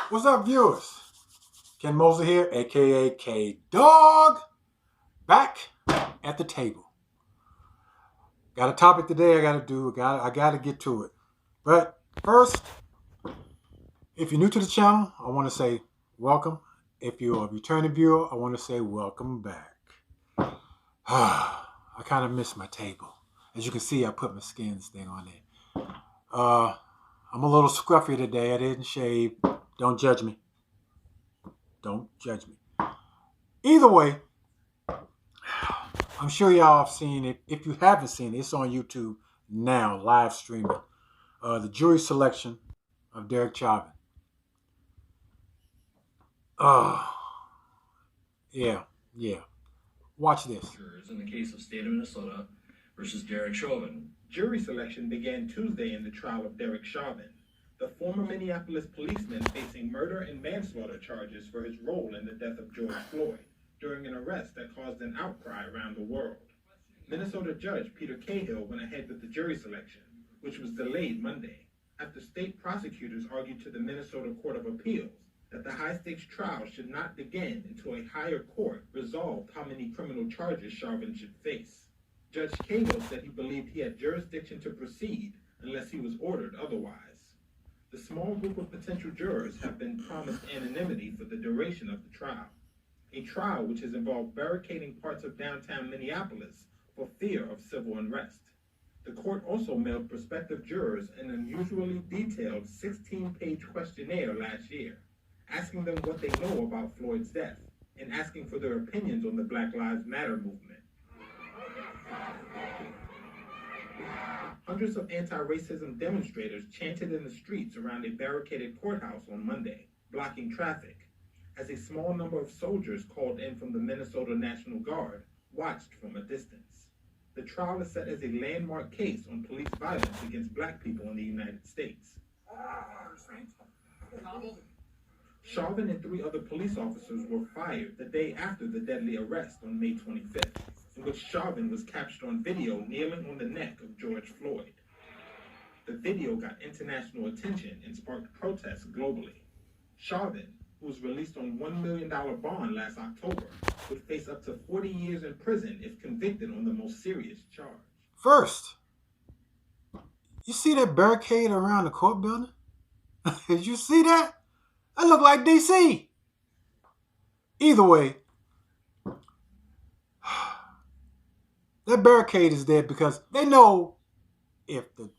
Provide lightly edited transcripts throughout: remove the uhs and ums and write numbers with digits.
What's up, viewers? Ken Moser here, aka K Dog, back at the table. Got a topic today I gotta do. I gotta get to it. But first, if you're new to the channel, I want to say welcome. If you're a returning viewer, I want to say welcome back. I kind of miss my table. As you can see, I put my skins thing on it. I'm a little scruffy today. I didn't shave. Don't judge me. Don't judge me. Either way, I'm sure y'all have seen it. If you haven't seen it, it's on YouTube now, live streaming. The jury selection of Derek Chauvin. Yeah. Watch this. Jurors in the case of State of Minnesota versus Derek Chauvin. Jury selection began Tuesday in the trial of Derek Chauvin, the former Minneapolis policeman facing murder and manslaughter charges for his role in the death of George Floyd during an arrest that caused an outcry around the world. Minnesota Judge Peter Cahill went ahead with the jury selection, which was delayed Monday, after state prosecutors argued to the Minnesota Court of Appeals that the high-stakes trial should not begin until a higher court resolved how many criminal charges Chauvin should face. Judge Cahill said he believed he had jurisdiction to proceed unless he was ordered otherwise. The small group of potential jurors have been promised anonymity for the duration of the trial, a trial which has involved barricading parts of downtown Minneapolis for fear of civil unrest. The court also mailed prospective jurors an unusually detailed 16-page questionnaire last year, asking them what they know about Floyd's death and asking for their opinions on the Black Lives Matter movement. Hundreds of anti-racism demonstrators chanted in the streets around a barricaded courthouse on Monday, blocking traffic, as a small number of soldiers called in from the Minnesota National Guard watched from a distance. The trial is set as a landmark case on police violence against Black people in the United States. Chauvin and 3 other police officers were fired the day after the deadly arrest on May 25th, in which Chauvin was captured on video kneeling on the neck of George Floyd. The video got international attention and sparked protests globally. Chauvin, who was released on $1 million bond last October, would face up to 40 years in prison if convicted on the most serious charge. First, you see that barricade around the court building? Did you see that? That looked like DC. Either way, that barricade is there because they know if the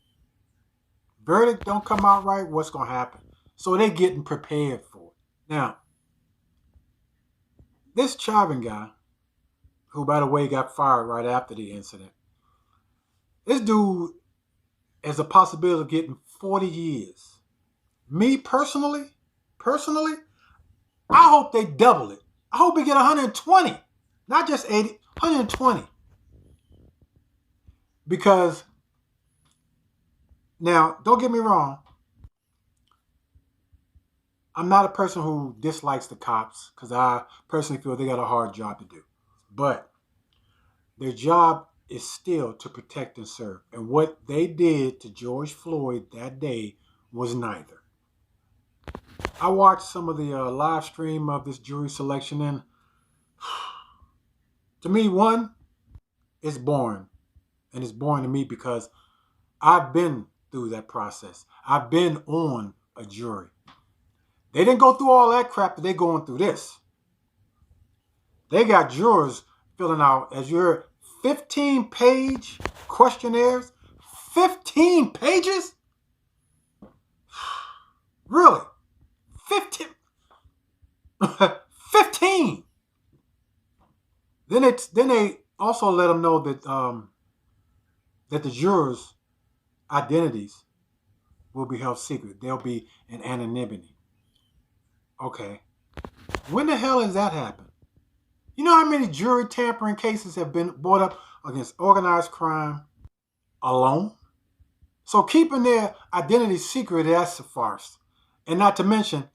verdict don't come out right, what's going to happen. So they're getting prepared for it. Now, this Chauvin guy, who, by the way, got fired right after the incident, this dude has a possibility of getting 40 years. Me personally, I hope they double it. I hope we get 120, not just 80, 120. Because, now, don't get me wrong, I'm not a person who dislikes the cops because I personally feel they got a hard job to do. But their job is still to protect and serve. And what they did to George Floyd that day was neither. I watched some of the live stream of this jury selection, and to me, one, it's boring. And it's boring to me because I've been through that process. I've been on a jury. They didn't go through all that crap, but they're going through this. They got jurors filling out, as you heard, 15-page questionnaires. 15 pages? Really? 15? 15! Then they also let them know that that the jurors' identities will be held secret. They'll be in anonymity. Okay. When the hell has that happened? You know how many jury tampering cases have been brought up against organized crime alone? So keeping their identity secret, that's a farce. And not to mention,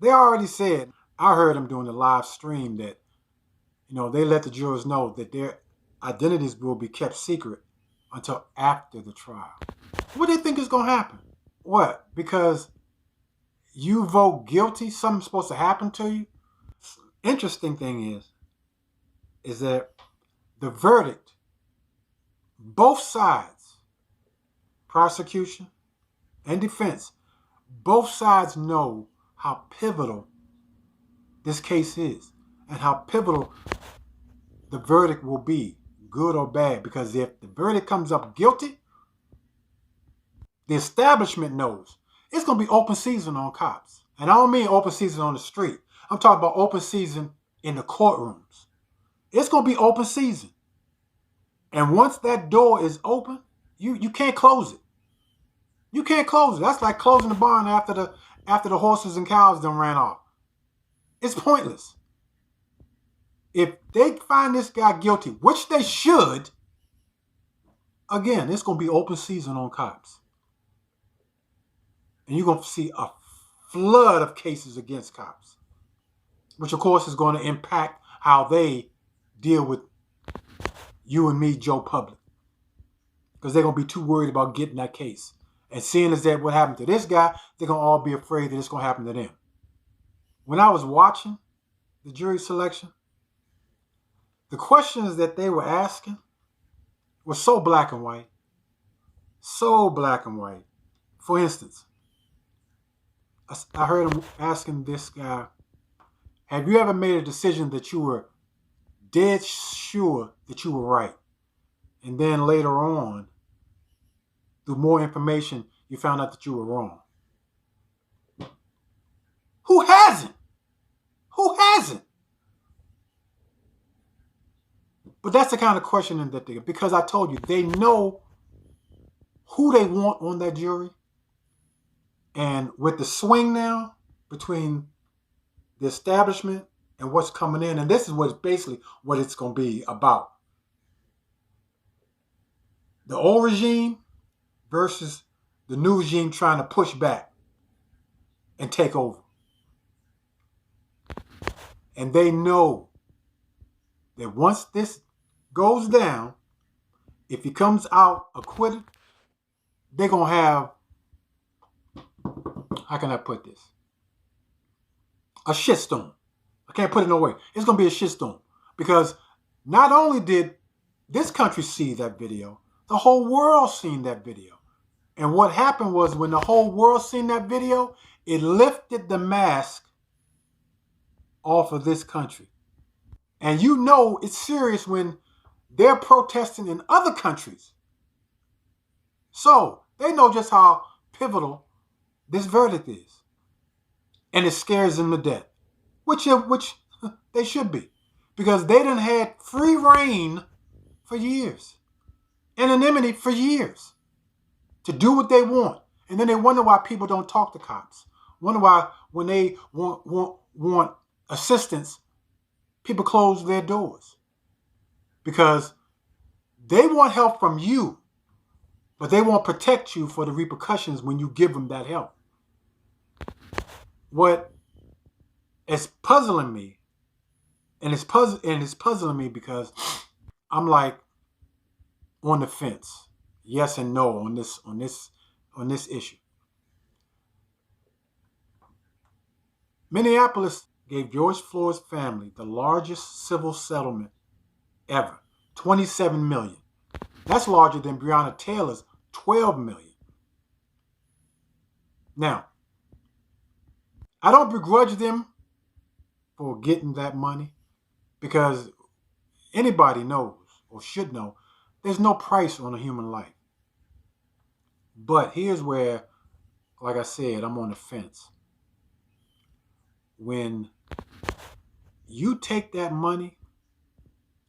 they already said, I heard them doing the live stream that, they let the jurors know that their identities will be kept secret until after the trial. What do you think is going to happen? What? Because you vote guilty, something's supposed to happen to you. Interesting thing is that the verdict, both sides, prosecution and defense, both sides know how pivotal this case is and how pivotal the verdict will be, good or bad. Because if the verdict comes up guilty, the establishment knows it's going to be open season on cops. And I don't mean open season on the street. I'm talking about open season in the courtrooms. It's going to be open season. And once that door is open, you can't close it. You can't close it. That's like closing the barn after the horses and cows done ran off. It's pointless. If they find this guy guilty, which they should, again, it's going to be open season on cops. And you're going to see a flood of cases against cops, which of course is going to impact how they deal with you and me, Joe Public, because they're going to be too worried about getting that case. And seeing as that what happened to this guy, they're going to all be afraid that it's going to happen to them. When I was watching the jury selection, the questions that they were asking were so black and white. So black and white. For instance, I heard him asking this guy, have you ever made a decision that you were dead sure that you were right? And then later on, through more information, you found out that you were wrong. Who hasn't? Who hasn't? But that's the kind of questioning that they get, because I told you, they know who they want on that jury. And with the swing now between the establishment and what's coming in, and this is what's basically what it's going to be about. The old regime versus the new regime trying to push back and take over. And they know that once this goes down, if he comes out acquitted, they're going to have, how can I put this? A shitstorm. I can't put it no way. It's going to be a shitstorm. Because not only did this country see that video, the whole world seen that video. And what happened was when the whole world seen that video, it lifted the mask off of this country. And you know it's serious when they're protesting in other countries. So they know just how pivotal this verdict is. And it scares them to death. Which they should be. Because they done had free reign for years. Anonymity for years. To do what they want. And then they wonder why people don't talk to cops. Wonder why when they want assistance, people close their doors. Because they want help from you, but they won't protect you for the repercussions when you give them that help. What is puzzling me, and it's puzzling me because I'm like on the fence, yes and no on this issue. Minneapolis gave George Floyd's family the largest civil settlement ever, $27 million. That's larger than Breonna Taylor's $12 million. Now, I don't begrudge them for getting that money because anybody knows or should know there's no price on a human life. But here's where, like I said, I'm on the fence. When you take that money,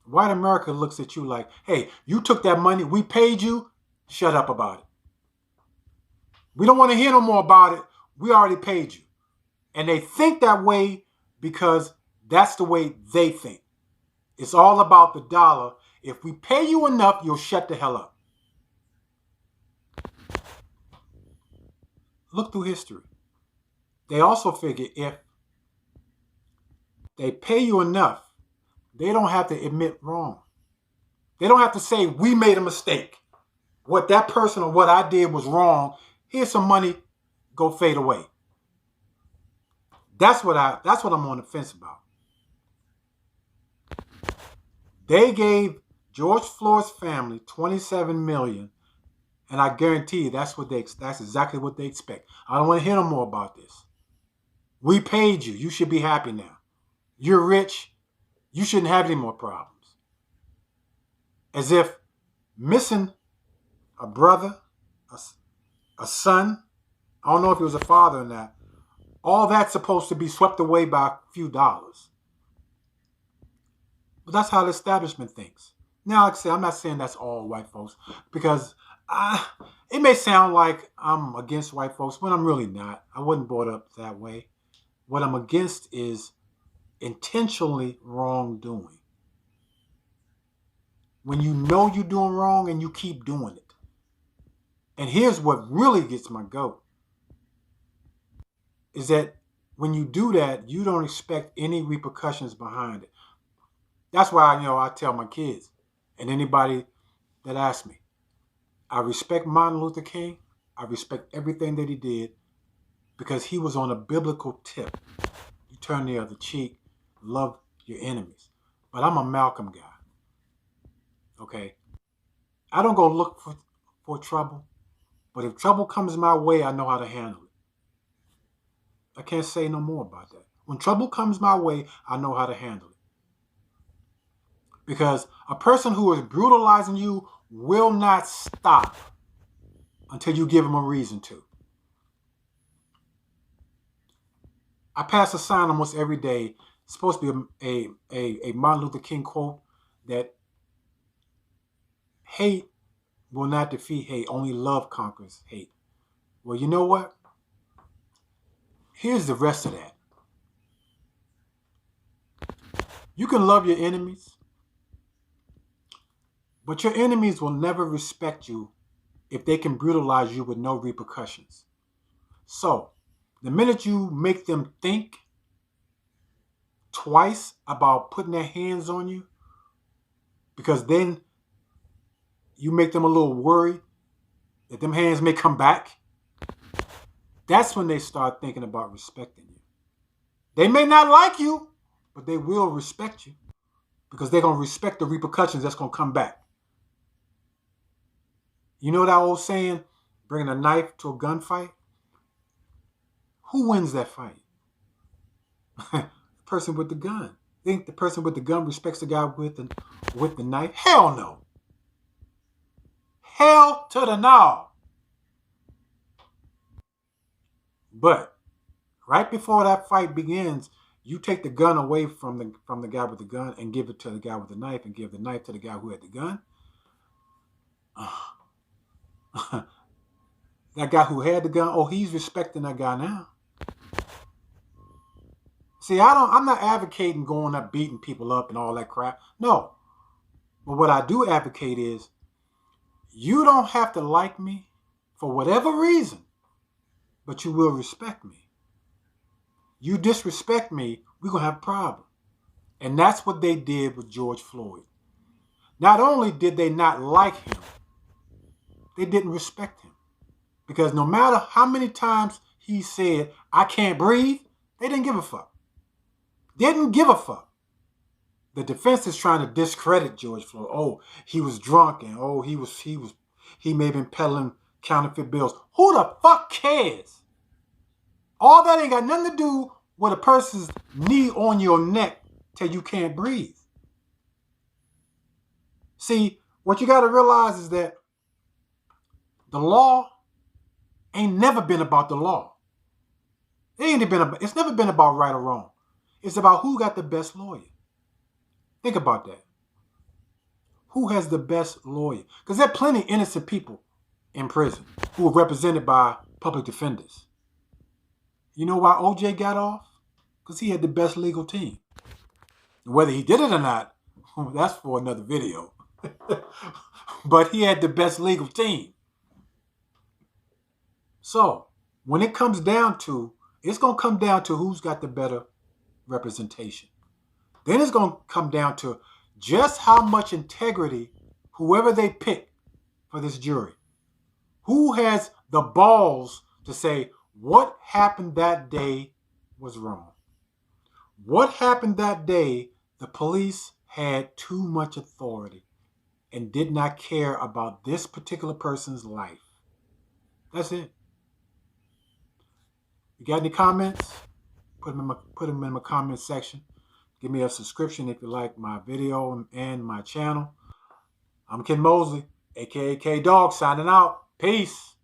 white America looks at you like, hey, you took that money, we paid you, shut up about it. We don't want to hear no more about it. We already paid you. And they think that way because that's the way they think. It's all about the dollar. If we pay you enough, you'll shut the hell up. Look through history. They also figure if they pay you enough, they don't have to admit wrong. They don't have to say, we made a mistake. What that person or what I did was wrong. Here's some money, go fade away. That's what I'm on the fence about. They gave George Floyd's family $27 million, and I guarantee you that's exactly what they expect. I don't want to hear no more about this. We paid you. You should be happy now. You're rich. You shouldn't have any more problems. As if missing a brother, a son, I don't know if he was a father or not, all that's supposed to be swept away by a few dollars. But that's how the establishment thinks. Now, like I say, I'm not saying that's all white folks, because it may sound like I'm against white folks, but I'm really not. I wasn't brought up that way. What I'm against is intentionally wrongdoing. When you know you're doing wrong and you keep doing it. And here's what really gets my goat, is that when you do that, you don't expect any repercussions behind it. That's why, I tell my kids and anybody that asks me, I respect Martin Luther King. I respect everything that he did because he was on a biblical tip. You turn the other cheek, love your enemies. But I'm a Malcolm guy. Okay? I don't go look for trouble. But if trouble comes my way, I know how to handle it. I can't say no more about that. When trouble comes my way, I know how to handle it. Because a person who is brutalizing you will not stop until you give them a reason to. I pass a sign almost every day. It's supposed to be a Martin Luther King quote that hate will not defeat hate. Only love conquers hate. Well, you know what? Here's the rest of that. You can love your enemies, but your enemies will never respect you if they can brutalize you with no repercussions. So, the minute you make them think twice about putting their hands on you, because then you make them a little worried that them hands may come back, that's when they start thinking about respecting you. They may not like you, but they will respect you because they're going to respect the repercussions that's going to come back. You know that old saying, bringing a knife to a gunfight? Who wins that fight? The person with the gun. Think the person with the gun respects the guy with the knife? Hell no. Hell to the no. But right before that fight begins, you take the gun away from the guy with the gun and give it to the guy with the knife and give the knife to the guy who had the gun. That guy who had the gun, he's respecting that guy now. See, I'm not advocating going up beating people up and all that crap. No. But what I do advocate is you don't have to like me for whatever reason, but you will respect me. You disrespect me, we're going to have a problem. And that's what they did with George Floyd. Not only did they not like him, they didn't respect him. Because no matter how many times he said, I can't breathe, they didn't give a fuck. Didn't give a fuck. The defense is trying to discredit George Floyd. Oh, he was drunk and he may have been peddling counterfeit bills. Who the fuck cares? All that ain't got nothing to do with a person's knee on your neck till you can't breathe. See, what you got to realize is that the law ain't never been about the law. It's never been about right or wrong. It's about who got the best lawyer. Think about that. Who has the best lawyer? Because there are plenty of innocent people in prison who are represented by public defenders. You know why OJ got off? Because he had the best legal team. Whether he did it or not, that's for another video. But he had the best legal team. So, when it comes down to, it's going to come down to who's got the better representation. Then it's going to come down to just how much integrity whoever they pick for this jury. Who has the balls to say what happened that day was wrong. What happened that day? The police had too much authority and did not care about this particular person's life. That's it. You got any comments? Put them in my comment section. Give me a subscription if you like my video and my channel. I'm Ken Mosley, aka K Dog, signing out. Peace.